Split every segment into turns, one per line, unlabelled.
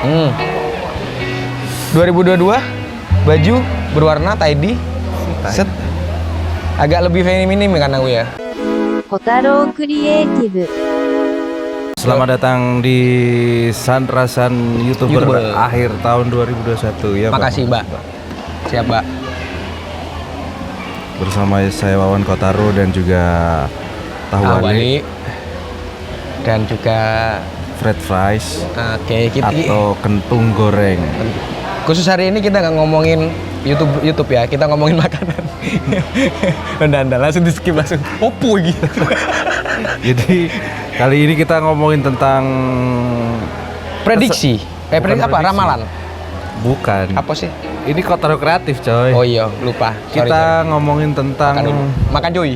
2022 baju berwarna tidy, set agak lebih feminim kan aku ya.
Kotaro Creative.
Selamat datang di Sandrasan YouTuber akhir tahun 2021 ya.
Makasih Mbak. Siap Mbak.
Bersama saya Wawan Kotaro dan juga Tahu Wali
dan juga
Fred Fries.
Oke,
atau kentung goreng.
Khusus hari ini kita nggak ngomongin YouTube ya, kita ngomongin makanan. Anda langsung di skip langsung. Opo gitu.
Jadi kali ini kita ngomongin tentang
prediksi. Prediksi apa? Ramalan?
Bukan.
Apa sih?
Ini Kotaro Kreatif, coy.
Oh iya, lupa.
Kita ngomongin tentang
makan cuy.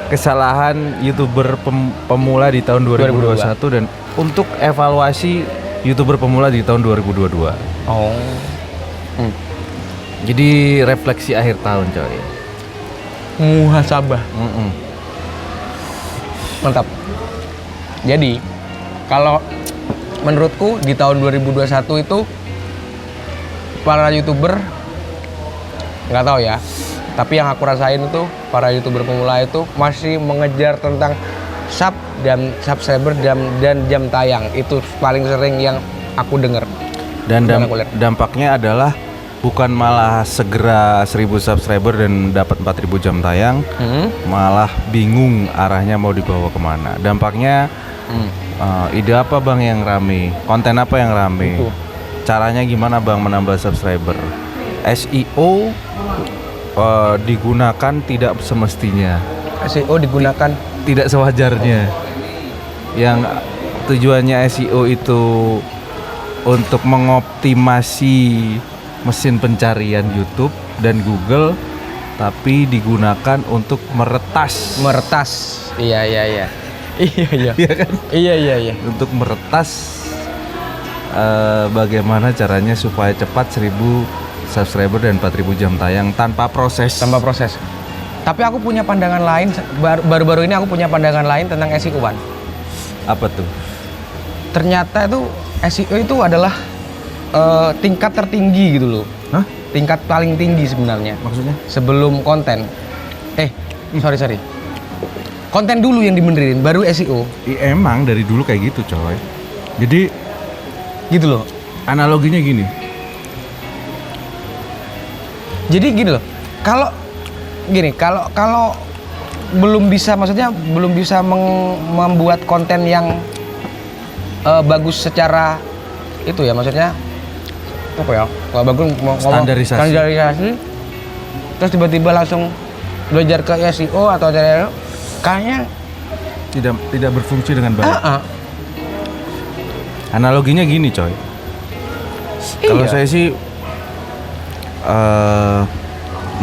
Kesalahan YouTuber pemula di tahun 2021 dan untuk evaluasi YouTuber pemula di tahun 2022.
Oh.
Jadi refleksi akhir tahun, coy.
Muhasabah. Mantap. Jadi kalau menurutku di tahun 2021 itu para YouTuber, nggak tahu ya, tapi yang aku rasain itu para YouTuber pemula itu masih mengejar tentang sub dan subscriber dan jam tayang. Itu paling sering yang aku dengar.
Dan dampaknya adalah bukan malah segera 1000 subscriber dan dapat 4000 jam tayang, malah bingung arahnya mau dibawa kemana. Dampaknya ide apa bang yang rame, konten apa yang rame, caranya gimana bang menambah subscriber. SEO digunakan tidak semestinya.
SEO digunakan
tidak sewajarnya. Yang tujuannya SEO itu untuk mengoptimasi mesin pencarian YouTube dan Google, tapi digunakan untuk meretas.
Iya.
Iya kan?
Iya.
Untuk meretas bagaimana caranya supaya cepat 1000 subscriber dan 4000 jam tayang tanpa proses.
Tapi aku punya pandangan lain, baru-baru ini aku punya pandangan lain tentang SEO kan.
Apa tuh?
Ternyata itu SEO itu adalah tingkat tertinggi gitu loh.
Hah?
Tingkat paling tinggi sebenarnya.
Maksudnya?
Sebelum konten. Sorry. Konten dulu yang dibenerin, baru SEO.
Emang dari dulu kayak gitu, coy. Jadi
gitu loh.
Analoginya gini.
Jadi gini loh. Kalau belum bisa, maksudnya belum bisa membuat konten yang bagus secara itu ya, maksudnya apa ya? Kalau bagus standarisasi. Terus tiba-tiba langsung belajar ke SEO atau kayaknya
tidak berfungsi dengan baik. Analoginya gini, coy. Kalau saya sih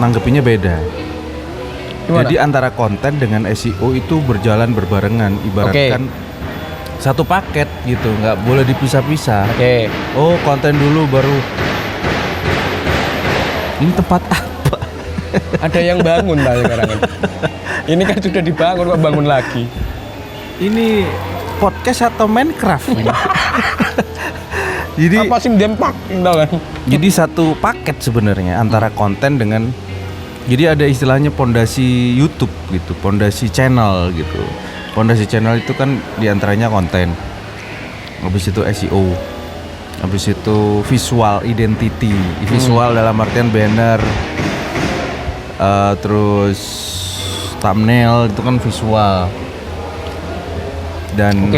nanggepinnya beda.
Gimana?
Jadi antara konten dengan SEO itu berjalan berbarengan, ibaratkan satu paket gitu, nggak boleh dipisah-pisah. Oh, konten dulu baru. Ini tempat apa?
Ada yang bangun lah sekarang ini. Ini kan sudah dibangun, kok bangun lagi.
Ini podcast atau Minecraft ini? Jadi
apa sih dempak, kan?
Jadi satu paket sebenarnya antara konten dengan. Jadi ada istilahnya pondasi YouTube gitu, pondasi channel gitu. Pondasi channel itu kan diantaranya konten, habis itu SEO, habis itu visual identity, visual dalam artian banner, terus thumbnail itu kan visual. Dan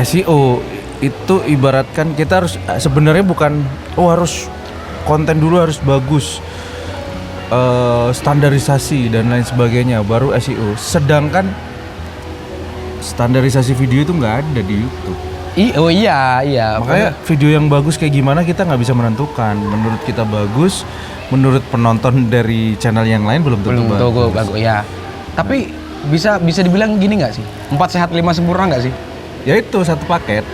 SEO itu ibaratkan kita harus sebenarnya bukan harus konten dulu harus bagus, standarisasi dan lain sebagainya baru SEO. Sedangkan standarisasi video itu nggak ada di YouTube.
Iya.
Makanya video yang bagus kayak gimana kita nggak bisa menentukan. Menurut kita bagus, menurut penonton dari channel yang lain belum tentu bagus.
Ya. Tapi bisa dibilang gini nggak sih? 4 sehat 5 sempurna nggak sih?
Ya itu satu paket.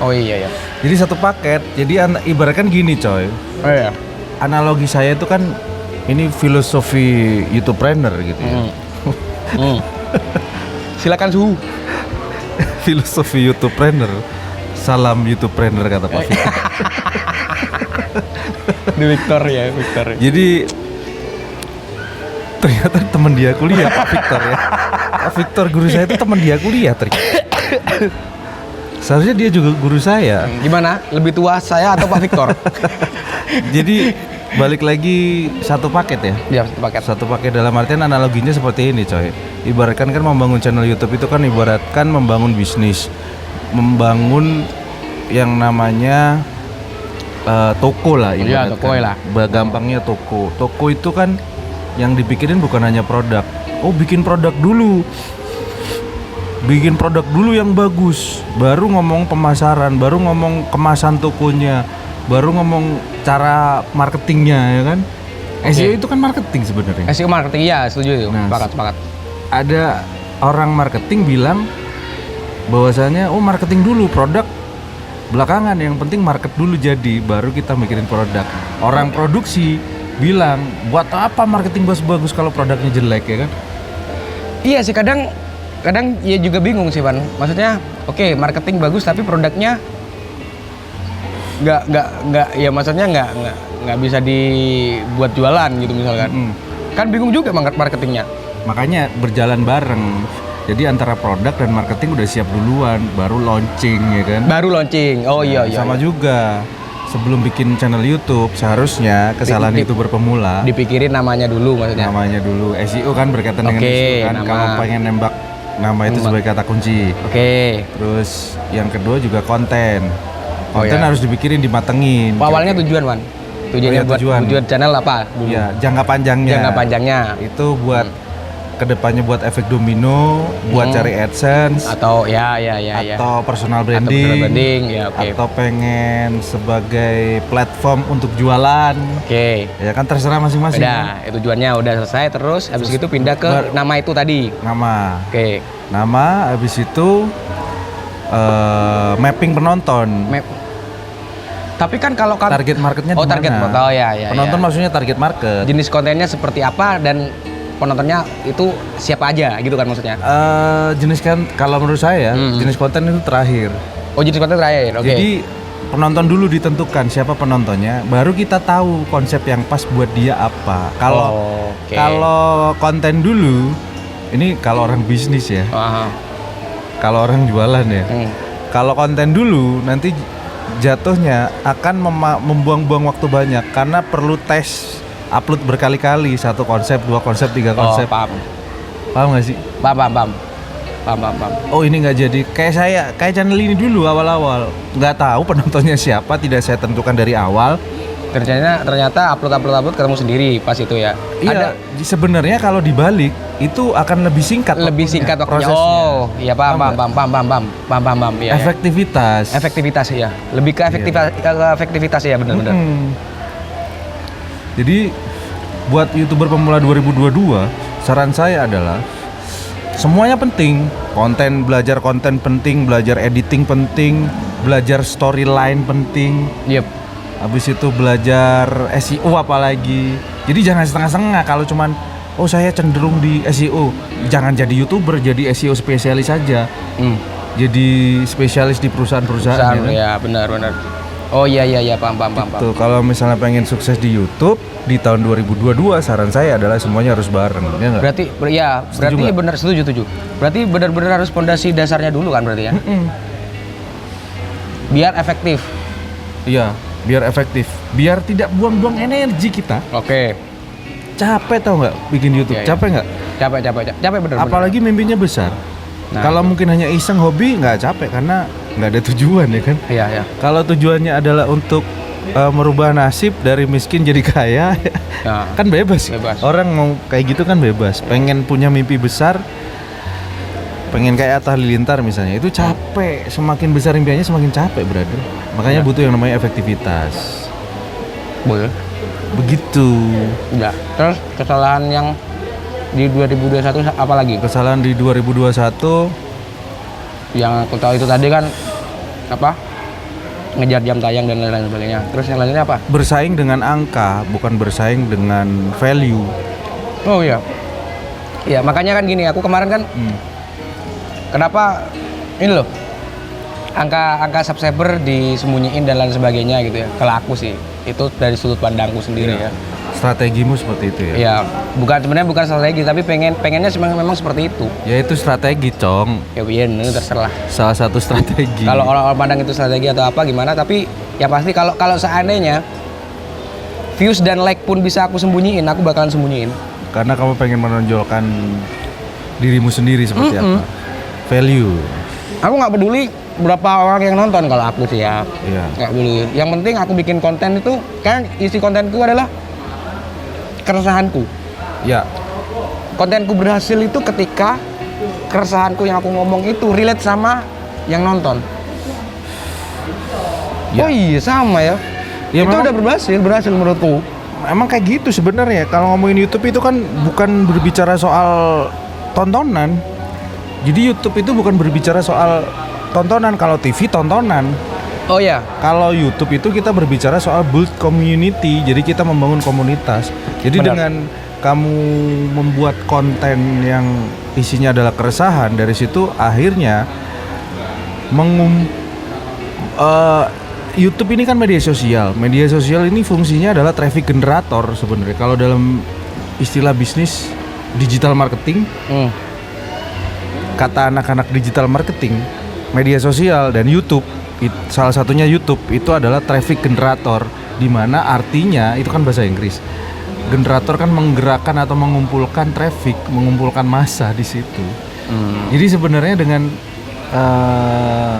Oh iya.
Jadi satu paket. Jadi ibaratkan gini, coy.
Oh iya.
Analogi saya itu kan ini filosofi YouTubepreneur gitu ya.
Silakan suhu.
Filosofi YouTubepreneur. Salam YouTube trainer kata Pak Victor.
Di Victor ya, Victor.
Jadi ternyata teman dia kuliah Pak Victor ya. Pak Victor guru saya itu teman dia kuliah ternyata. Seharusnya dia juga guru saya.
Gimana? Lebih tua saya atau Pak Victor?
Jadi balik lagi satu paket ya.
Iya, satu paket.
Satu paket dalam artian analoginya seperti ini coy. Ibaratkan kan membangun channel YouTube itu kan ibaratkan membangun bisnis, membangun yang namanya toko lah
Iya,
ibaratkan.
toko lah.
Gampangnya toko. Toko itu kan yang dipikirin bukan hanya produk. Oh, bikin produk dulu. Bikin produk dulu yang bagus, baru ngomong pemasaran, baru ngomong kemasan tokonya, baru ngomong cara marketingnya ya kan. SEO itu kan marketing sebenarnya.
SEO marketing ya, setuju itu.
Nah,
Sepakat.
Ada orang marketing bilang bahwasanya oh marketing dulu, produk belakangan, yang penting market dulu jadi baru kita mikirin produk. Orang produksi bilang buat apa marketing bagus kalau produknya jelek ya kan.
Iya sih, kadang ya juga bingung sih Pan. Maksudnya oke, marketing bagus tapi produknya nggak ya, maksudnya nggak bisa dibuat jualan gitu misalkan. Kan bingung juga marketingnya.
Makanya berjalan bareng. Jadi antara produk dan marketing udah siap duluan, baru launching ya kan.
Baru launching. Oh iya.
Sama juga. Sebelum bikin channel YouTube seharusnya kesalahan YouTuber pemula
dipikirin namanya dulu maksudnya.
Namanya dulu. SEO kan berkaitan dengan SEO kan.
Nama.
Kalau pengen nembak nama itu sebagai kata kunci.
Oke.
Terus yang kedua juga konten.
Oh,
Konten
iya.
harus dipikirin, dimatengin.
Awalnya tujuan Wan. Tujuannya buat tujuan channel apa dulu?
Ya, jangka panjangnya.
Jangka panjangnya.
Itu buat kedepannya buat efek domino, buat cari AdSense,
atau ya.
atau personal
Atau
branding,
personal branding, ya oke.
atau pengen sebagai platform untuk jualan.
Oke.
Ya kan terserah masing-masing.
Udah, tujuannya udah selesai, terus habis itu pindah ke nama itu tadi.
Nama.
Oke.
Nama, habis itu mapping penonton.
Tapi kan kalau
Target marketnya di
target
mana?
market. Oh ya.
Penonton maksudnya target market.
Jenis kontennya seperti apa dan penontonnya itu siapa aja gitu kan maksudnya.
Jenis kan kalau menurut saya jenis konten itu terakhir.
Oh, jenis konten terakhir. Oke.
Jadi penonton dulu ditentukan siapa penontonnya, baru kita tahu konsep yang pas buat dia apa. Kalau konten dulu, ini kalau orang bisnis ya. Kalau orang jualan ya. Kalau konten dulu nanti jatuhnya akan membuang-buang waktu banyak karena perlu tes upload berkali-kali, satu konsep, dua konsep, tiga konsep. Paham nggak sih?
Paham.
Oh ini nggak jadi kayak channel ini dulu awal-awal nggak tahu penontonnya siapa, tidak saya tentukan dari awal.
Ternyata upload ketemu sendiri pas itu ya.
Iya. Sebenarnya kalau dibalik itu akan lebih singkat.
Lebih singkat waktunya.
Prosesnya.
Oh iya paham. Ya, efektivitas ya. Lebih ke efektivitas ya benar-benar.
Jadi buat YouTuber pemula 2022, saran saya adalah semuanya penting. Belajar konten penting, belajar editing penting, belajar storyline penting.
Yep.
Habis itu belajar SEO apalagi. Jadi jangan setengah-setengah. Kalau cuman saya cenderung di SEO, jangan jadi YouTuber, jadi SEO spesialis saja. Jadi spesialis di perusahaan-perusahaan
ya benar. Oh iya paham.
Tuh, kalau misalnya pengen sukses di YouTube di tahun 2022, saran saya adalah semuanya harus bareng, ya nggak?
Berarti benar, setuju. Berarti benar-benar harus fondasi dasarnya dulu kan berarti ya? Biar efektif.
Iya, biar efektif, biar tidak buang-buang energi kita.
Oke.
Capek tau nggak bikin YouTube?
Iya.
Capek nggak?
Capek benar.
Apalagi mimpinya besar. Kalau mungkin hanya iseng hobi nggak capek karena nggak ada tujuan ya kan?
Iya.
Kalau tujuannya adalah untuk merubah nasib dari miskin jadi kaya, kan bebas. Orang mau kayak gitu kan bebas. Pengen punya mimpi besar, pengen kayak Atta Halilintar misalnya, itu capek. Semakin besar impiannya semakin capek, brother. Makanya butuh yang namanya efektivitas.
Boleh.
Begitu.
Ya. Terus kesalahan yang di 2021 apa lagi?
Kesalahan di 2021
yang aku tahu itu tadi kan apa? Ngejar jam tayang dan lain-lain sebagainya. Terus yang lainnya apa?
Bersaing dengan angka, bukan bersaing dengan value.
Oh iya. Iya, makanya kan gini, aku kemarin kan kenapa ini loh. angka subscriber disembunyiin dan lain sebagainya gitu ya. Kalau aku sih itu dari sudut pandangku sendiri ya.
Strategimu seperti itu ya?
Ya, sebenarnya bukan strategi, tapi pengennya memang seperti itu.
Ya itu strategi, Cong.
Ya ini terserah.
Salah satu strategi.
Kalau orang-orang pandang itu strategi atau apa gimana, tapi ya pasti kalau seandainya views dan like pun bisa aku sembunyiin, aku bakalan sembunyiin.
Karena kamu pengen menonjolkan dirimu sendiri seperti apa? Value.
Aku nggak peduli berapa orang yang nonton kalau aku sih ya.
Iya.
Nggak peduli. Yang penting aku bikin konten itu, kan isi kontenku adalah keresahanku.
Ya.
Kontenku berhasil itu ketika keresahanku yang aku ngomong itu relate sama yang nonton.
Ya.
Oh iya sama ya.
Ya,
itu
memang,
udah berhasil menurutku.
Emang kayak gitu sebenarnya. Kalau ngomongin YouTube itu kan bukan berbicara soal tontonan. Jadi YouTube itu bukan berbicara soal tontonan. Kalau TV tontonan.
Oh ya.
Kalau YouTube itu kita berbicara soal build community. Jadi kita membangun komunitas. Jadi
Benar.
dengan kamu membuat konten yang isinya adalah keresahan, dari situ akhirnya YouTube ini kan media sosial. Media sosial ini fungsinya adalah traffic generator sebenarnya. Kalau dalam istilah bisnis digital marketing, kata anak-anak digital marketing, media sosial dan YouTube, salah satunya YouTube itu adalah traffic generator, di mana artinya itu kan bahasa Inggris. Generator kan menggerakkan atau mengumpulkan traffic, mengumpulkan massa di situ. Jadi sebenarnya dengan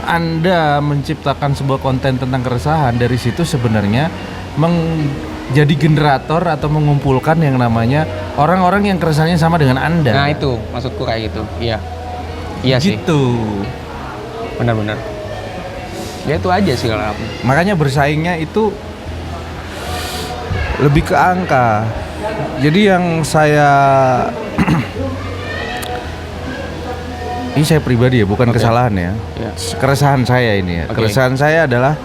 Anda menciptakan sebuah konten tentang keresahan, dari situ sebenarnya menjadi generator atau mengumpulkan yang namanya orang-orang yang keresahannya sama dengan Anda.
Nah itu maksudku kayak gitu. Iya. Iya sih.
Gitu.
Benar-benar. Ya itu aja sih kalau aku.
Makanya bersaingnya itu lebih ke angka. Jadi yang saya ini saya pribadi ya, bukan kesalahan ya. Keresahan saya ini ya. Keresahan saya adalah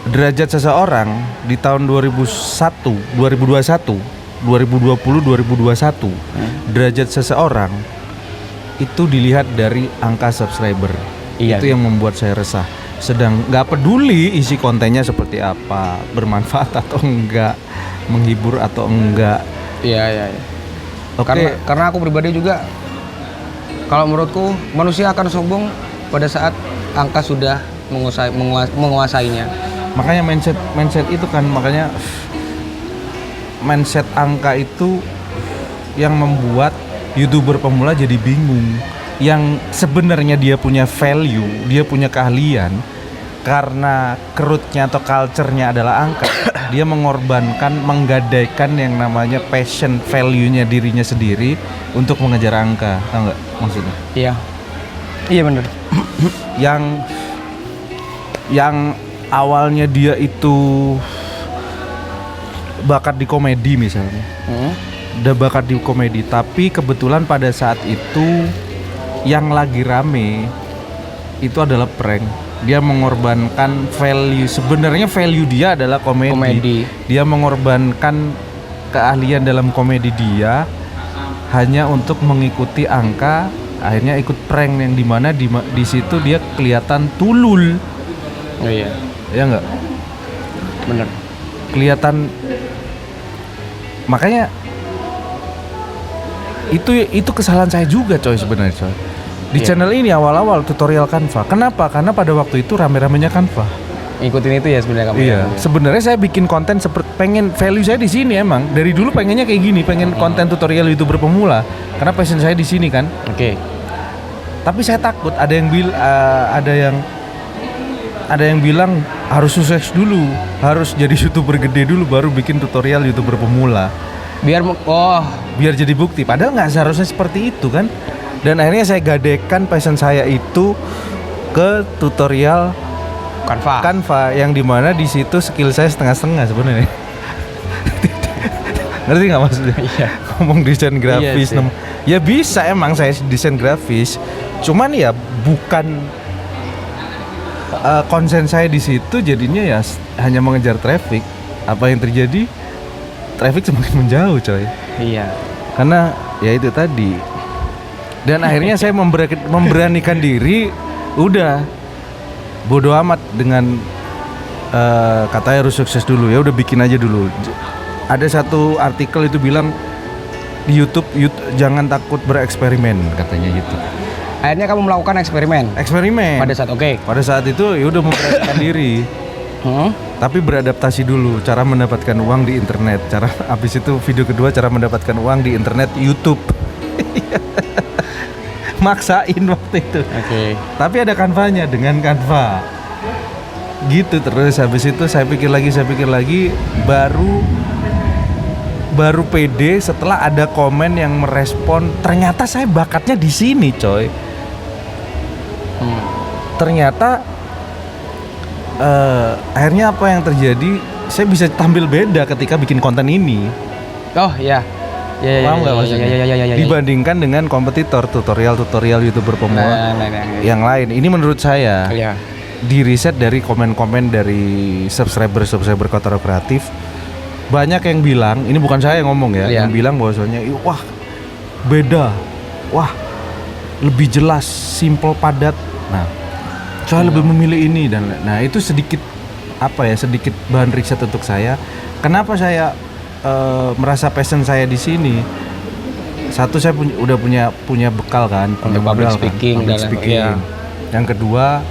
derajat seseorang di tahun 2021, 2020, 2021. Derajat seseorang itu dilihat dari angka subscriber.
Iya.
Itu yang membuat saya resah. Sedang nggak peduli isi kontennya seperti apa, bermanfaat atau enggak, menghibur atau enggak.
Iya.
Oke.
Karena aku pribadi juga, kalau menurutku manusia akan sombong pada saat angka sudah menguasainya.
Makanya mindset itu kan, makanya mindset angka itu yang membuat YouTuber pemula jadi bingung. Yang sebenarnya dia punya value, dia punya keahlian, karena kerutnya atau culture-nya adalah angka, dia mengorbankan, menggadaikan yang namanya passion, value-nya dirinya sendiri untuk mengejar angka. Tahu nggak maksudnya?
Iya benar.
yang awalnya dia itu bakat di komedi misalnya, udah bakat di komedi, tapi kebetulan pada saat itu yang lagi rame itu adalah prank. Dia mengorbankan value, sebenarnya value dia adalah komedi. Dia mengorbankan keahlian dalam komedi dia hanya untuk mengikuti angka, akhirnya ikut prank yang dimana di situ dia kelihatan tulul.
Oh iya.
Ya enggak?
Bener.
Kelihatan, makanya itu kesalahan saya juga coy sebenarnya coy. Di channel ini awal-awal tutorial Canva. Kenapa? Karena pada waktu itu rame-ramenya Canva.
Ikutin itu ya sebenarnya kamu.
Iya. Sebenarnya saya bikin konten pengen value saya di sini emang. Dari dulu pengennya kayak gini, pengen konten tutorial YouTuber pemula. Karena passion saya di sini kan.
Oke.
Tapi saya takut ada yang bilang harus sukses dulu, harus jadi YouTuber gede dulu baru bikin tutorial YouTuber pemula. Biar jadi bukti. Padahal nggak seharusnya seperti itu kan. Dan akhirnya saya gadekan passion saya itu ke tutorial Canva yang dimana di situ skill saya setengah-setengah sebenarnya. Ngerti nggak maksudnya?
Iya.
Ngomong desain grafis,
Iya
ya bisa emang saya desain grafis. Cuman ya bukan konsen saya di situ, jadinya ya hanya mengejar traffic. Apa yang terjadi? Traffic semakin menjauh, coy.
Iya.
Karena ya itu tadi. Dan akhirnya saya memberanikan diri, udah bodo amat dengan katanya harus sukses dulu, ya udah bikin aja dulu. Ada satu artikel itu bilang di YouTube jangan takut bereksperimen, katanya gitu.
Akhirnya kamu melakukan eksperimen pada saat
pada saat itu ya udah memberanikan diri. Tapi beradaptasi dulu cara mendapatkan uang di internet. Habis itu video kedua cara mendapatkan uang di internet YouTube. Maksain waktu itu. Tapi ada Canva-nya, dengan Canva. Gitu terus. Habis itu saya pikir lagi baru pede setelah ada komen yang merespon ternyata saya bakatnya di sini, coy. Ternyata akhirnya apa yang terjadi, saya bisa tampil beda ketika bikin konten ini.
Oh ya.
Paham nggak maksudnya?
Ya.
Dibandingkan dengan kompetitor tutorial YouTuber pemula yang lain. Ini menurut saya di riset dari komen-komen dari subscriber Kotaro Kreatif, banyak yang bilang, ini bukan saya yang ngomong ya, yang bilang bahwasanya wah beda, wah lebih jelas, simple, padat. Nah, saya lebih memilih ini dan itu sedikit bahan riset untuk saya. Kenapa saya merasa passion saya di sini? Satu, saya udah punya bekal kan, punya
public
modal
speaking.
Yang kedua,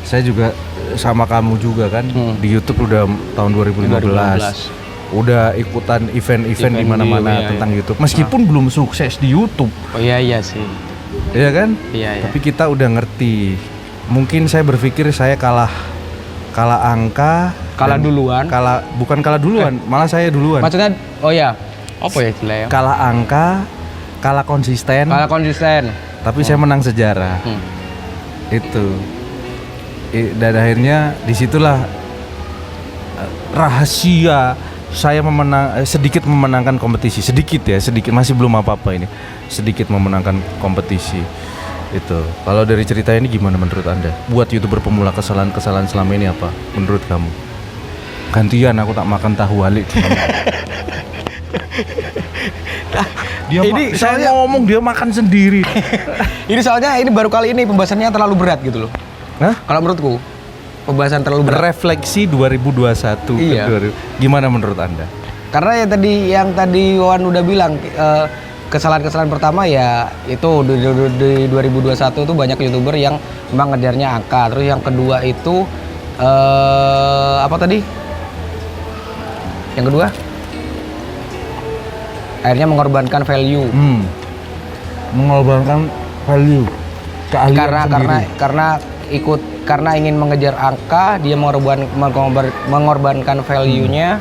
saya juga sama kamu juga kan di YouTube udah tahun 2015. Udah ikutan event di mana-mana tentang YouTube. Meskipun belum sukses di YouTube.
Oh iya sih.
Iya kan?
Iya.
Tapi kita udah ngerti. Mungkin saya berpikir saya kalah angka, bukan kalah duluan, malah saya duluan.
Maksudnya apa ya istilahnya?
Kalah angka, kalah konsisten. Tapi saya menang sejarah. Itu. Dan akhirnya disitulah rahasia saya sedikit memenangkan kompetisi. Sedikit masih belum apa-apa ini. Sedikit memenangkan kompetisi. Itu. Kalau dari cerita ini gimana menurut Anda? Buat YouTuber pemula, kesalahan selama ini apa menurut kamu? Gantian aku tak makan tahu walik. Saya ngomong dia makan sendiri.
Ini soalnya ini baru kali ini pembahasannya terlalu berat gitu loh. Kalau menurutku pembahasan terlalu berat.
Refleksi 2021 gimana menurut Anda?
Karena yang tadi Wan udah bilang, kesalahan pertama ya itu di 2021 tuh banyak YouTuber yang memang ngejarnya angka. Terus yang kedua itu apa tadi? Yang kedua akhirnya mengorbankan value.
Mengorbankan value.
Karena ingin mengejar angka, dia mengorbankan value-nya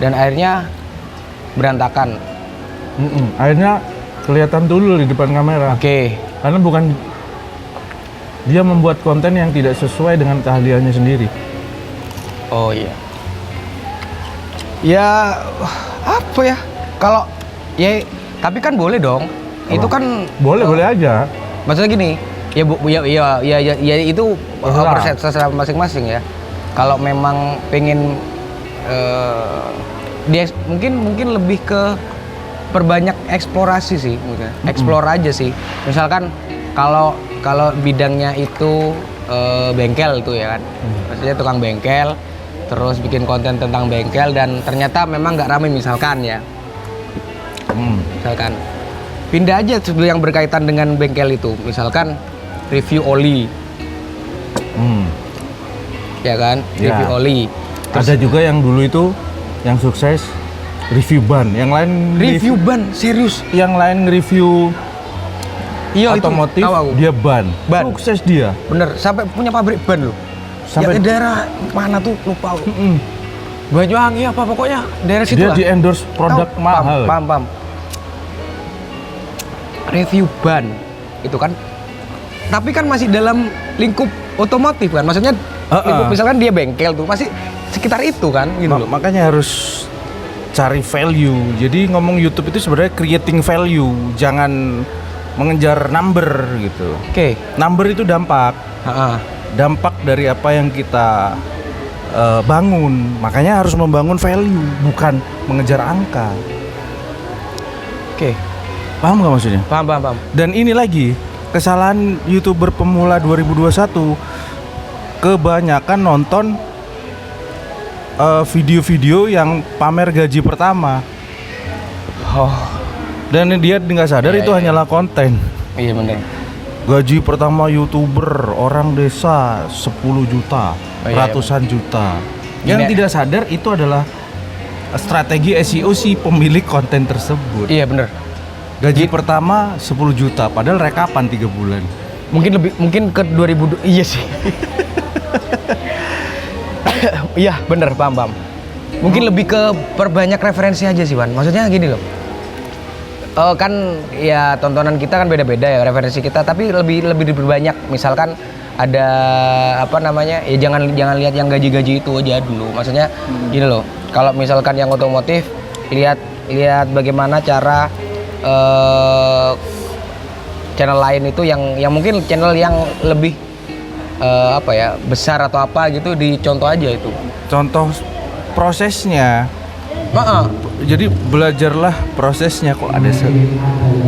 dan akhirnya berantakan.
Akhirnya kelihatan dulu di depan kamera. Karena bukan dia membuat konten yang tidak sesuai dengan keahliannya sendiri.
Oh iya. Ya apa ya? Kalau tapi kan boleh dong. Itu kan
boleh aja.
Maksudnya gini, ya itu persepsi masing-masing ya. Kalau memang pengen dia mungkin lebih ke perbanyak eksplorasi sih, explore aja sih. Misalkan kalau bidangnya itu bengkel itu ya kan, maksudnya tukang bengkel, terus bikin konten tentang bengkel dan ternyata memang nggak ramai misalkan ya, misalkan pindah aja yang berkaitan dengan bengkel itu, misalkan review oli, ya kan, review oli.
Terus ada juga yang dulu itu yang sukses review ban, yang lain
review ban, serius.
Yang lain nge-review otomotif, dia ban. Sukses dia.
Bener, sampai punya pabrik ban loh. Sampai di daerah mana tuh lupa. Banyuwangi apa pokoknya daerah situ lah.
Dia di-endorse produk mahal.
Paham. Review ban itu kan. Tapi kan masih dalam lingkup otomotif kan. Maksudnya lingkup misalkan dia bengkel tuh masih sekitar itu kan gitu loh.
Makanya harus cari value. Jadi ngomong YouTube itu sebenarnya creating value, jangan mengejar number gitu. Number itu dampak. Dampak dari apa yang kita bangun. Makanya harus membangun value, bukan mengejar angka. Paham nggak maksudnya?
Paham.
Dan ini lagi kesalahan YouTuber pemula 2021. kebanyakan nonton video-video yang pamer gaji pertama.
Oh,
Dan dia nggak sadar
Iya,
itu
iya.
hanyalah konten.
iya bener.
Gaji pertama YouTuber orang desa 10 juta,
Oh, iya,
ratusan juta.
Gini.
Yang tidak sadar itu adalah strategi SEO si pemilik konten tersebut.
Iya bener.
Gaji pertama 10 juta padahal rekapan 3 bulan.
Mungkin ke 2000, iya sih. Iya bener, paham. Mungkin lebih ke perbanyak referensi aja sih, Wan. Maksudnya gini loh. Kan ya tontonan kita kan beda-beda ya referensi kita, tapi lebih diperbanyak. Misalkan ada apa namanya? Ya jangan lihat yang gaji-gaji itu aja dulu. Maksudnya gini loh. Kalau misalkan yang otomotif, lihat bagaimana cara channel lain itu yang mungkin channel yang lebih apa ya, besar atau apa gitu, dicontoh aja itu.
Contoh prosesnya. Jadi belajarlah prosesnya kok ada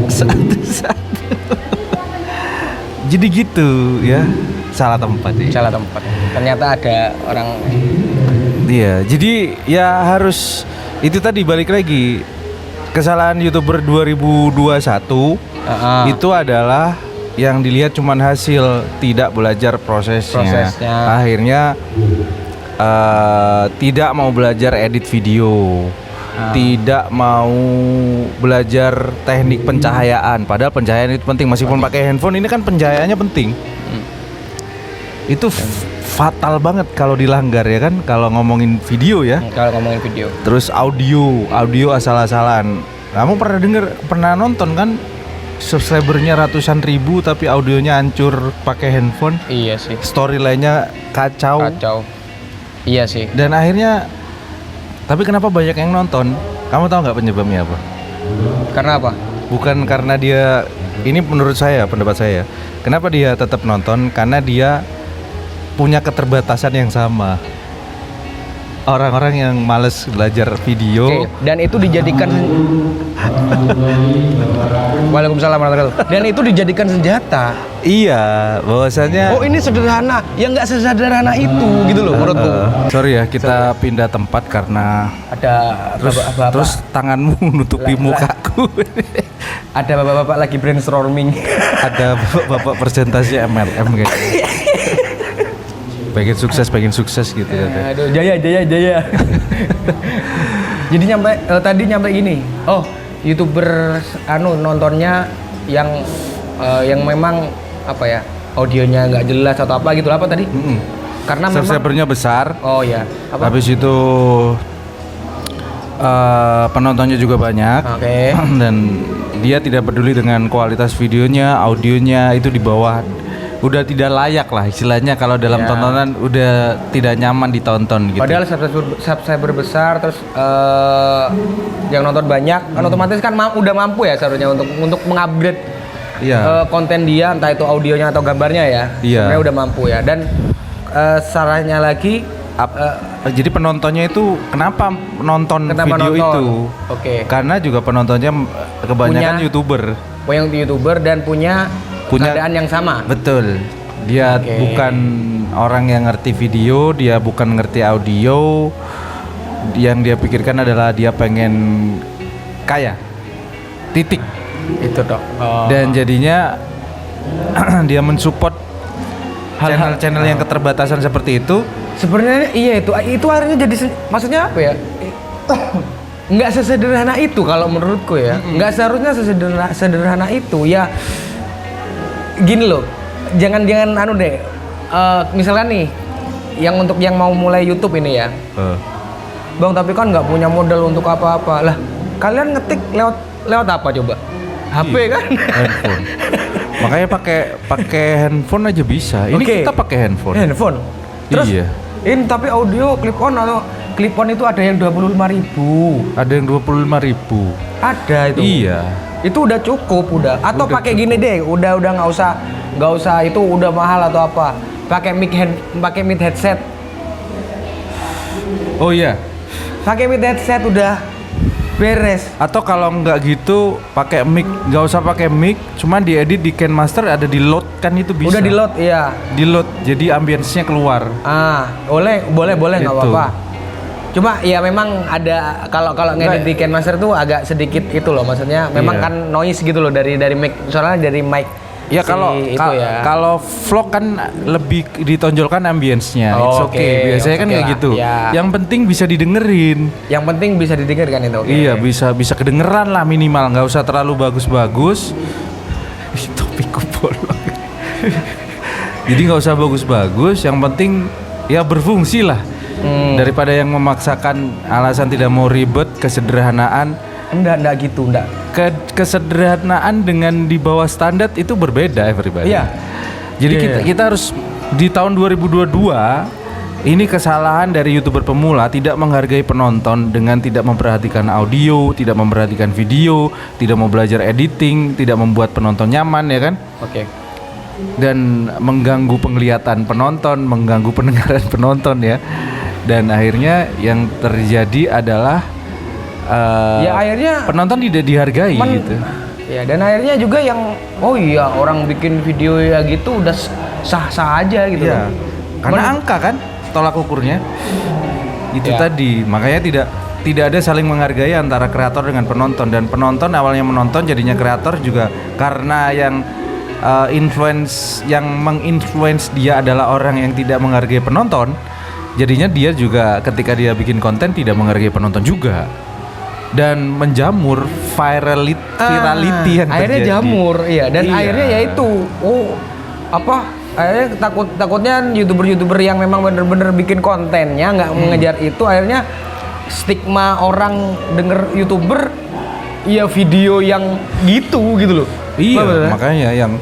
satu. Jadi gitu ya. Salah tempat ya.
Salah tempat. Ternyata ada orang.
Iya, jadi ya harus itu tadi balik lagi. Kesalahan YouTuber 2021 itu adalah yang dilihat cuman hasil, tidak belajar prosesnya. Akhirnya tidak mau belajar edit video, tidak mau belajar teknik pencahayaan. Padahal pencahayaan itu penting, meskipun pakai handphone ini kan pencahayaannya penting. Itu fatal banget kalau dilanggar ya kan, kalau ngomongin video ya.
Kalau ngomongin video.
Terus audio asal-asalan. Kamu pernah nonton kan subscribernya ratusan ribu tapi audionya hancur pakai handphone?
Iya sih.
Storyline-nya kacau.
Iya sih.
Dan akhirnya, tapi kenapa banyak yang nonton? Kamu tahu nggak penyebabnya apa?
Karena apa?
Bukan karena dia, ini menurut saya, pendapat saya. Kenapa dia tetap nonton? Karena dia punya keterbatasan yang sama. Orang-orang yang males belajar video.
Oke, dan itu dijadikan Waalaikumsalam warahmatullahi wabarakatuh. Dan itu dijadikan senjata.
Iya, bahwasanya.
Oh ini sederhana, yang nggak sesederhana itu gitu loh menurutku.
Sorry ya, kita pindah tempat karena
Ada bapak-bapak.
terus tanganmu nutupi mukaku.
Ada bapak-bapak lagi brainstorming.
Ada bapak presentasi MLM kayaknya. pengen sukses gitu ya.
Aduh, jaya. Jadi tadi nyampe gini. Oh, YouTuber nontonnya yang memang apa ya? Audionya nggak jelas atau apa gitu, apa tadi? Karena memang
Subscribernya besar.
Oh ya. Apa?
Habis itu penontonnya juga banyak.
Oke.
Dan dia tidak peduli dengan kualitas videonya, audionya itu di bawah, udah tidak layak lah istilahnya, kalau dalam tontonan udah tidak nyaman ditonton gitu.
Padahal subscriber besar, terus yang nonton banyak, kan otomatis kan udah mampu ya seharusnya untuk mengupgrade konten dia, entah itu audionya atau gambarnya ya. Sebenarnya udah mampu ya. Dan salahnya lagi
jadi penontonnya itu kenapa nonton video itu?
Oke.
Karena juga penontonnya kebanyakan YouTuber
dan punya keadaan yang sama.
Betul. Dia bukan orang yang ngerti video, dia bukan ngerti audio. Yang dia pikirkan adalah dia pengen kaya. Titik.
Itu dok.
Dan jadinya dia mensupport channel-channel yang keterbatasan seperti itu.
Sebenarnya iya, itu akhirnya jadi maksudnya apa ya? Nggak sesederhana itu kalau menurutku ya. Nggak seharusnya sederhana itu ya. Gini loh, jangan deh. Misalkan nih, untuk yang mau mulai YouTube ini ya, Bang, tapi kan nggak punya modal untuk apa-apa lah. Kalian ngetik lewat apa coba? HP kan?
Handphone. Makanya pakai handphone aja bisa. Ini kita pakai handphone.
Terus
iya.
Ini tapi audio clip on itu ada yang 25.000.
Ada yang 25.000.
Ada itu.
Iya.
Itu udah cukup udah. Atau pakai gini deh, udah nggak usah itu udah mahal atau apa. Pakai mic headset.
Oh iya.
Pakai mic headset udah beres.
Atau kalau nggak gitu pakai mic, nggak usah pakai mic, cuman diedit di KineMaster ada di load kan itu bisa.
Udah di load, iya.
Di load, jadi ambience-nya keluar.
Boleh nggak
Gitu.
apa-apa. Cuma ya memang ada kalau ngedit di KineMaster tuh agak sedikit itu loh, maksudnya memang
Iya.
kan noise gitu loh dari mic, soalnya dari mic.
Ya kalau kalau vlog kan lebih ditonjolkan ambience-nya. It's
Oke,
okay. Biasanya kan
oke
kayak
lah.
gitu.
Ya.
Yang penting bisa didengerin.
Yang penting bisa didengar kan itu. Oke.
Iya, bisa kedengeran lah minimal, nggak usah terlalu bagus-bagus. Ih, topikku bolong. Jadi nggak usah bagus-bagus, yang penting ya berfungsi lah. Daripada yang memaksakan alasan tidak mau ribet, kesederhanaan.
Enggak gitu, enggak.
Kesederhanaan dengan di bawah standar itu berbeda everybody.
Iya.
Jadi
Iya.
kita harus di tahun 2022 ini kesalahan dari YouTuber pemula tidak menghargai penonton dengan tidak memperhatikan audio, tidak memperhatikan video, tidak mau belajar editing, tidak membuat penonton nyaman ya kan?
Oke.
Dan mengganggu penglihatan penonton, mengganggu pendengaran penonton ya. Dan akhirnya yang terjadi adalah
Ya akhirnya
penonton tidak dihargai gitu.
Ya, dan akhirnya juga yang orang bikin video ya gitu udah sah-sah aja gitu
Iya.
loh.
Karena angka kan tolak ukurnya. Itu
Ya.
tadi. Makanya tidak ada saling menghargai antara kreator dengan penonton, dan penonton awalnya menonton jadinya kreator juga karena yang menginfluence dia adalah orang yang tidak menghargai penonton. Jadinya dia juga ketika dia bikin konten tidak menghargai penonton juga. Dan menjamur virality yang
akhirnya
terjadi.
jamur, iya. Dan
Iya.
akhirnya ya itu, akhirnya takutnya youtuber yang memang bener-bener bikin kontennya nggak mengejar itu, akhirnya stigma orang denger youtuber, ya video yang gitu loh.
Iya,
Bener.
makanya yang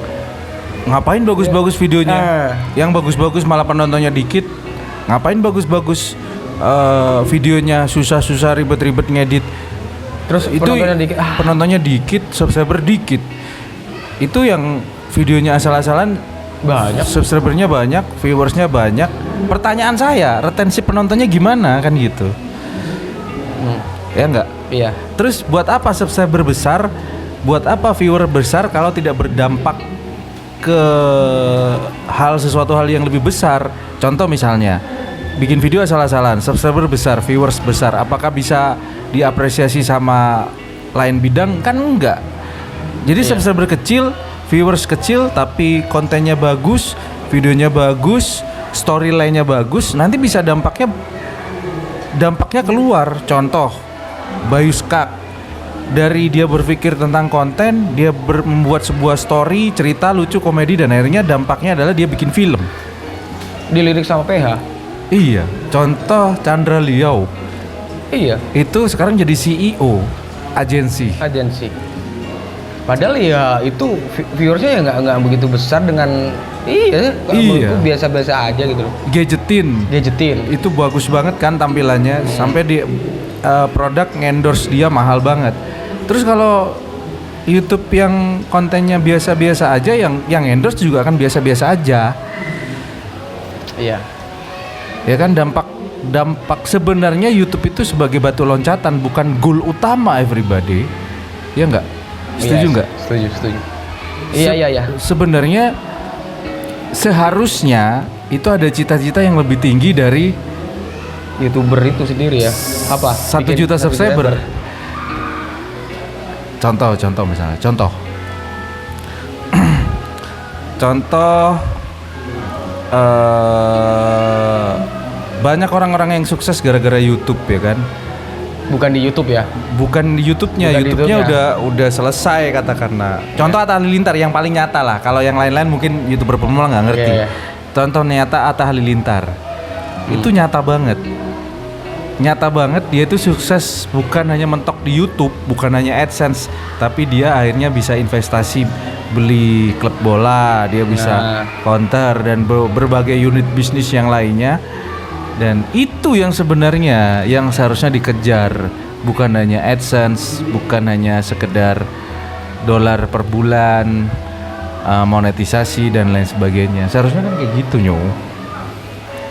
ngapain bagus-bagus videonya, yang bagus-bagus malah penontonnya dikit. Ngapain bagus-bagus videonya susah-susah ribet-ribet ngedit.
Terus
Itu penontonnya dikit, subscriber dikit. Itu yang videonya asal-asalan
banyak,
subscribernya banyak, viewersnya banyak. Pertanyaan saya, retensi penontonnya gimana kan gitu? Ya enggak?
Iya.
Terus buat apa subscriber besar? Buat apa viewer besar kalau tidak berdampak ke sesuatu hal yang lebih besar? Contoh misalnya, bikin video asal-asalan, subscriber besar, viewers besar, apakah bisa diapresiasi sama lain bidang? Kan enggak. Jadi subscriber kecil, viewers kecil, tapi kontennya bagus, videonya bagus, storyline-nya bagus, nanti bisa dampaknya keluar. Contoh, Bayu Skak, dari dia berpikir tentang konten, dia membuat sebuah story, cerita lucu, komedi, dan akhirnya dampaknya adalah dia bikin film.
Dilirik sama PH.
Iya. Contoh Chandra Liao,
Iya.
itu sekarang jadi CEO agensi.
Padahal ya itu viewersnya ya nggak begitu besar dengan kalau menurutku biasa-biasa aja gitu loh.
Gadgetin itu bagus banget kan tampilannya, sampai di produk ngendorse dia mahal banget. Terus kalau YouTube yang kontennya biasa-biasa aja, yang endorse juga akan biasa-biasa aja.
Iya.
Ya kan, dampak sebenarnya YouTube itu sebagai batu loncatan, bukan goal utama everybody. Ya enggak? Setuju enggak?
Setuju. Iya.
Sebenarnya seharusnya itu ada cita-cita yang lebih tinggi dari
YouTuber itu sendiri ya. Apa?
1 juta subscriber. Contoh misalnya. Contoh banyak orang-orang yang sukses gara-gara YouTube ya kan.
Bukan di YouTube ya.
Bukan di YouTube-nya.
Bukan di
YouTube-nya
YouTube-nya.
udah selesai katakanlah. Contoh Atta Halilintar yang paling nyata lah. Kalau yang lain-lain mungkin YouTuber pemula nggak ngerti.
Iya.
Contoh nyata Atta Halilintar. Itu nyata banget. Nyata banget dia itu sukses bukan hanya mentok di YouTube, bukan hanya AdSense, tapi dia akhirnya bisa investasi, beli klub bola, dia bisa counter dan berbagai unit bisnis yang lainnya. Dan itu yang sebenarnya yang seharusnya dikejar, bukan hanya AdSense, bukan hanya sekedar dolar per bulan, monetisasi dan lain sebagainya. Seharusnya kan kayak gitu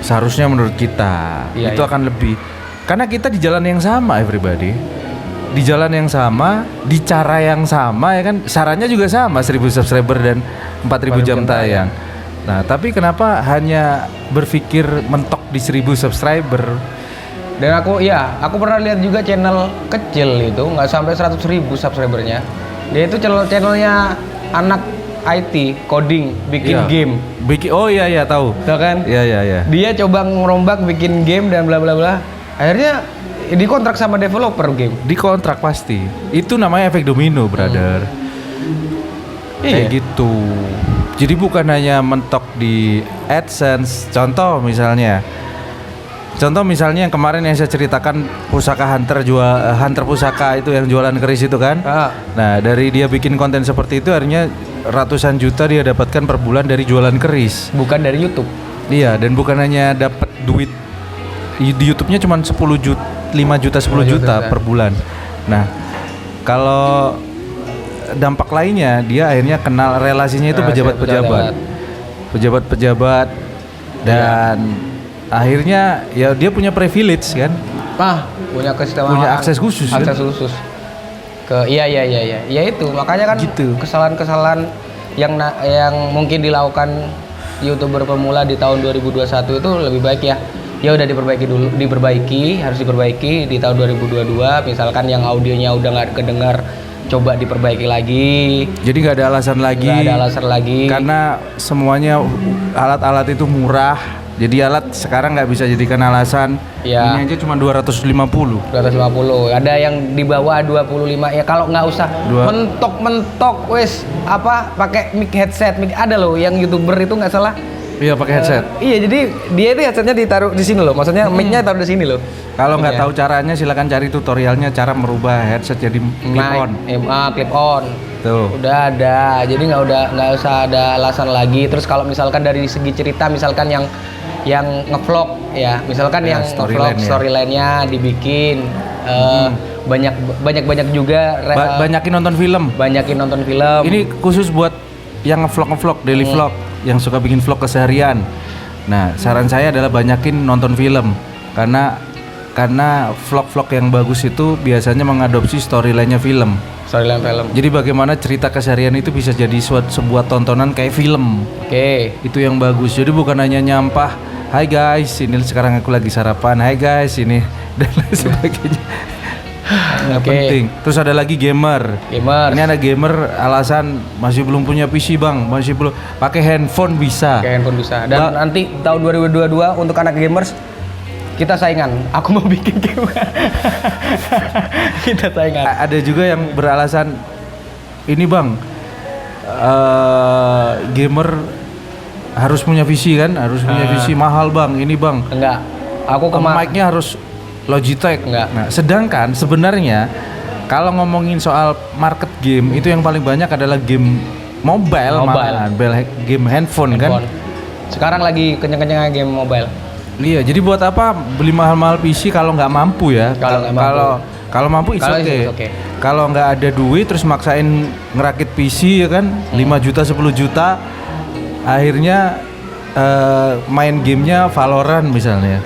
Seharusnya menurut kita itu akan lebih, karena kita di jalan yang sama everybody. di jalan yang sama, di cara yang sama ya kan, sarannya juga sama 1000 subscriber dan 4000 jam tayang. Nah, tapi kenapa hanya berpikir mentok di 1000 subscriber?
Dan aku pernah lihat juga channel kecil itu nggak sampai 100.000 subscribernya. Dia itu channelnya anak IT, coding, bikin game.
Oh iya tahu.
Tahu kan?
Iya.
Dia coba ngerombak bikin game dan bla bla bla. Akhirnya dikontrak sama developer game.
Dikontrak pasti. Itu namanya efek domino, brother. Kayak gitu. Jadi bukan hanya mentok di AdSense. Contoh misalnya yang kemarin yang saya ceritakan, pusaka hunter pusaka itu yang jualan keris itu kan. Nah, dari dia bikin konten seperti itu akhirnya ratusan juta dia dapatkan per bulan dari jualan keris.
Bukan dari YouTube.
Iya, dan bukan hanya dapat duit di YouTube-nya cuma 10 juta, 5 juta, 10 juta per bulan. Nah, kalau dampak lainnya dia akhirnya kenal relasinya itu pejabat-pejabat dan akhirnya ya dia punya privilege kan?
Punya keistimewaan.
Punya akses khusus.
Ke iya. Ya itu makanya kan
gitu.
Kesalahan-kesalahan yang mungkin dilakukan YouTuber pemula di tahun 2021 itu lebih baik ya udah harus diperbaiki di tahun 2022. Misalkan yang audionya udah nggak kedengar, coba diperbaiki lagi. Jadi nggak ada alasan lagi. Karena semuanya alat-alat itu murah. Jadi alat sekarang nggak bisa jadikan alasan. Ini aja cuma 250. Ada yang di bawah 25. Ya kalau nggak usah mentok pakai mic headset. Ada loh yang YouTuber itu nggak salah. Iya, pakai headset. Jadi dia itu headsetnya ditaruh di sini loh. Maksudnya mic-nya taruh di sini loh. Kalau nggak tahu caranya silakan cari tutorialnya cara merubah headset jadi clip-on. Clip-on. Tuh. Udah ada. Jadi nggak usah ada alasan lagi. Terus kalau misalkan dari segi cerita, misalkan yang ngevlog ya, misalkan yang storyline-nya dibikin banyak juga banyakin nonton film. Ini khusus buat yang ngevlog daily vlog, yang suka bikin vlog keseharian. Nah, saran saya adalah banyakin nonton film karena vlog-vlog yang bagus itu biasanya mengadopsi storyline-nya film. Jadi bagaimana cerita keseharian itu bisa jadi sebuah tontonan kayak film. Itu yang bagus. Jadi bukan hanya nyampah, "Hai guys, ini sekarang aku lagi sarapan. Hai guys, ini," dan lain sebagainya. Penting. Terus ada lagi gamer. Ini ada gamer alasan masih belum punya PC, Bang. Masih belum pakai handphone bisa. Dan nanti tahun 2022 untuk anak gamers kita saingan. Aku mau bikin game. Kita saingan. Ada juga yang beralasan ini, Bang. Gamer harus punya PC kan? Harus punya PC mahal, Bang. Ini, Bang. Enggak. Aku mic-nya harus Logitech. Enggak. Nah, sedangkan sebenarnya kalau ngomongin soal market game itu yang paling banyak adalah game mobile. Game handphone kan. Sekarang lagi kenceng-kencengnya game mobile. Iya, jadi buat apa beli mahal-mahal PC kalau nggak mampu ya? Kalau mampu it's okay. Kalau nggak ada duit terus maksain ngerakit PC ya kan, 5 juta 10 juta, akhirnya main gamenya Valorant misalnya.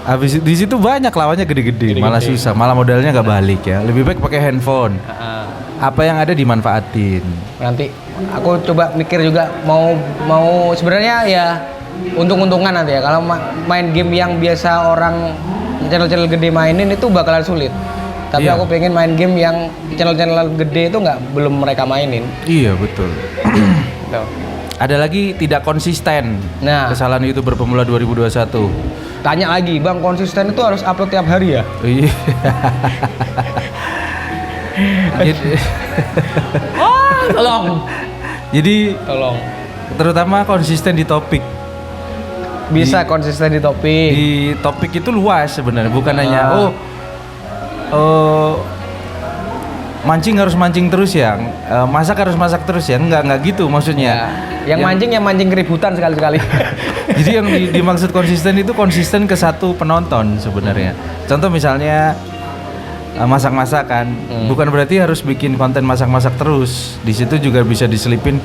Habis di situ banyak lawannya gede-gede, malah susah, malah modalnya nggak balik ya. Lebih baik pakai handphone. Apa yang ada dimanfaatin. Nanti aku coba mikir juga mau sebenarnya ya untung-untungan nanti ya. Kalau main game yang biasa orang channel-channel gede mainin itu bakalan sulit. Tapi aku pengen main game yang channel-channel gede itu belum mereka mainin. Iya betul. Ada lagi tidak konsisten. Nah, kesalahan YouTuber pemula 2021. Tanya lagi, Bang, konsisten itu harus upload tiap hari ya? Iya. Tolong. Jadi terutama konsisten di topik. Bisa konsisten di topik. Di topik itu luas sebenarnya, bukan hanya mancing harus mancing terus ya, masak harus masak terus ya, enggak gitu maksudnya. Yang mancing keributan sekali-sekali. Jadi yang dimaksud konsisten itu konsisten ke satu penonton sebenarnya. Contoh misalnya masak-masakan, bukan berarti harus bikin konten masak-masak terus. Di situ juga bisa diselipin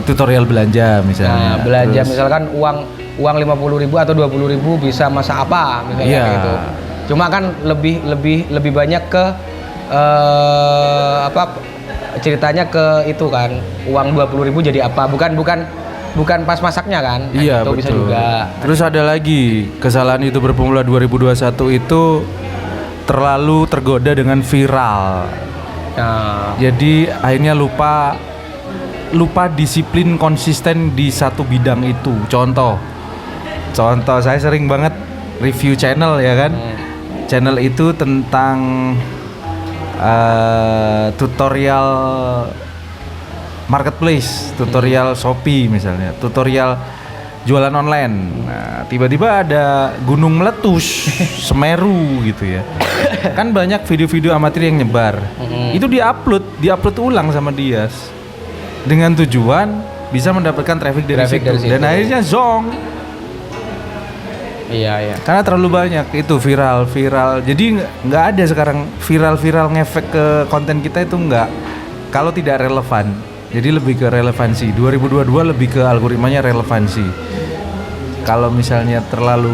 tutorial belanja misalnya. Belanja terus, misalkan uang 50.000 atau 20.000 bisa masak apa misalnya gitu. Cuma kan lebih banyak ke apa ceritanya ke itu kan, uang 20.000 jadi apa? Bukan pas masaknya kan? Nah,
Iya,
itu
betul.
bisa juga.
Terus ada lagi kesalahan YouTuber pemula 2021 itu terlalu tergoda dengan viral.
Nah,
Jadi akhirnya lupa disiplin konsisten di satu bidang itu. Contoh saya sering banget review channel ya kan. Channel itu tentang tutorial marketplace, tutorial Shopee misalnya, tutorial jualan online. Nah, tiba-tiba ada gunung meletus, Semeru gitu ya. Kan banyak video-video amatir yang nyebar. Itu diupload ulang sama dia dengan tujuan bisa mendapatkan traffic dari situ. Dan akhirnya zong.
iya.
Karena terlalu banyak itu viral. Jadi nggak ada sekarang viral ngefek ke konten kita itu nggak. Kalau tidak relevan. Jadi lebih ke relevansi. 2022 lebih ke algoritmanya relevansi. Kalau misalnya terlalu,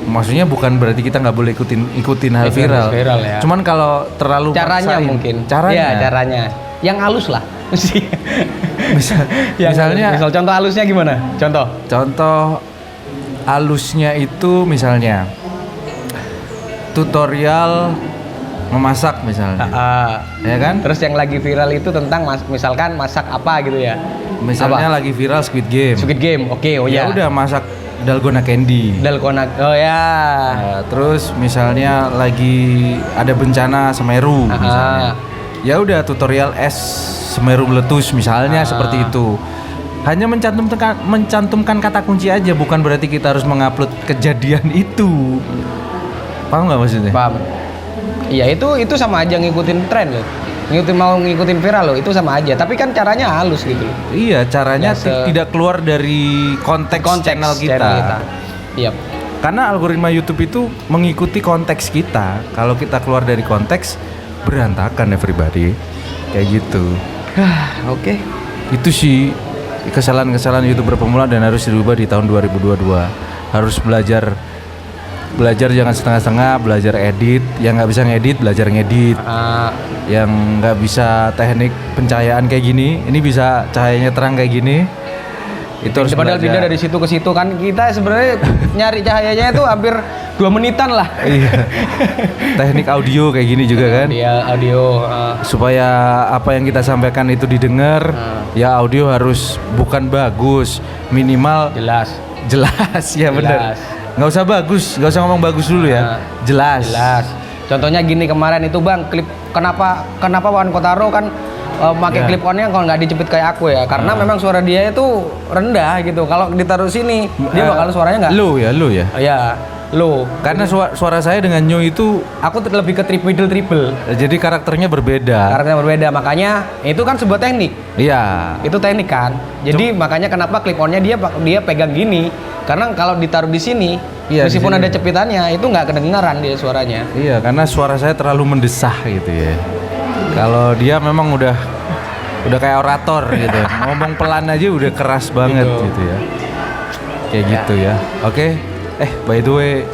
maksudnya bukan berarti kita nggak boleh ikutin hal viral.
Ya.
Cuman kalau terlalu
caranya
maksain,
mungkin.
Caranya.
Iya, caranya. Yang halus lah.
Misalnya.
Misal contoh halusnya gimana?
Contoh halusnya itu misalnya tutorial memasak misalnya, ya kan?
Terus yang lagi viral itu tentang misalkan masak apa gitu ya?
Misalnya
apa?
lagi viral Squid Game.
Oke,
Ya udah masak dalgona candy.
Oh ya.
Terus misalnya lagi ada bencana Semeru misalnya. Ya udah tutorial es Semeru meletus misalnya seperti itu. Hanya mencantumkan kata kunci aja, bukan berarti kita harus mengupload kejadian itu. Paham nggak maksudnya?
Paham. Iya, itu sama aja ngikutin tren loh. Ngikutin viral loh, itu sama aja. Tapi kan caranya halus gitu loh.
Iya, caranya tidak keluar dari konteks channel kita. Iya. Karena algoritma YouTube itu mengikuti konteks kita. Kalau kita keluar dari konteks, berantakan everybody. Kayak gitu.
Oke.
Itu sih kesalahan-kesalahan YouTuber pemula dan harus dirubah di tahun 2022. Harus belajar jangan setengah-setengah, belajar edit. Yang nggak bisa ngedit, belajar ngedit. Yang nggak bisa teknik pencahayaan kayak gini, ini bisa cahayanya terang kayak gini. Itu harus
padahal pindah dari situ ke situ kan, kita sebenarnya nyari cahayanya itu hampir 2 menitan lah.
Iya. Teknik audio kayak gini juga kan.
Iya, audio.
Supaya apa yang kita sampaikan itu didengar, ya audio harus bukan bagus, minimal
jelas
ya benar. Nggak usah bagus, nggak usah ngomong bagus dulu ya. Jelas.
Contohnya gini kemarin itu Bang, klip kenapa Wawan Kotaro kan pakai clip on-nya kalau nggak dijepit kayak aku ya, karena memang suara dia itu rendah gitu. Kalau ditaruh sini dia bakal suaranya nggak
low ya.
Iya, low.
Karena suara saya dengan Nyo itu
aku lebih ke triple.
Jadi karakternya berbeda.
Makanya itu kan sebuah teknik.
Iya.
Itu teknik kan. Jadi makanya kenapa clip on-nya dia pegang gini. Karena kalau ditaruh di sini, meskipun ada cepitannya, itu nggak kedengaran dia suaranya.
Iya, karena suara saya terlalu mendesah gitu ya. Kalau dia memang udah kayak orator gitu. Ngomong pelan aja udah keras banget gitu ya. Kayak gitu ya. Oke. By the way,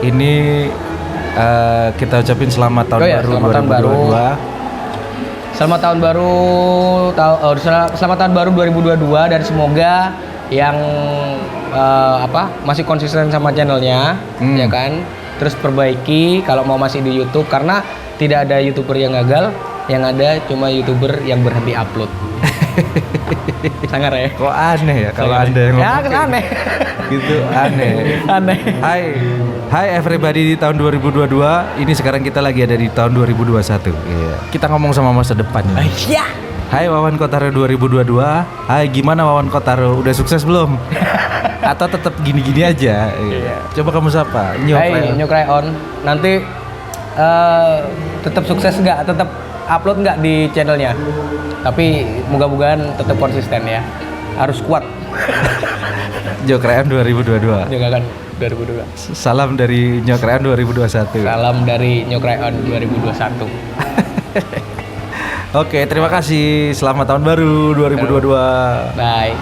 ini kita ucapin selamat tahun baru 2022.
Selamat tahun baru 2022 dan semoga yang masih konsisten sama channelnya, ya kan. Terus perbaiki kalau mau masih di YouTube, karena tidak ada YouTuber yang gagal, yang ada cuma YouTuber yang berhenti upload. Sangar ya?
Kok aneh ya kalau Anda yang ngomong.
Ya, aneh.
Gitu aneh. Hai everybody di tahun 2022. Ini sekarang kita lagi ada di tahun 2021. Iya. Kita ngomong sama masa depan ya.
Iya.
Hai Wawan Kotaro 2022. Hai, gimana Wawan Kotaro? Udah sukses belum? Atau tetap gini-gini aja? Iya. Coba kamu sapa.
Nyo Crayon. Nanti tetap sukses nggak? Tetap upload nggak di channelnya? Tapi moga-mogaan tetap konsisten ya. Harus kuat.
Nyo Crayon 2022.
Juga kan 2022.
Salam dari Nyo Crayon 2021.
Salam dari Nyo Crayon 2021.
Oke, terima kasih. Selamat tahun baru 2022.
Bye.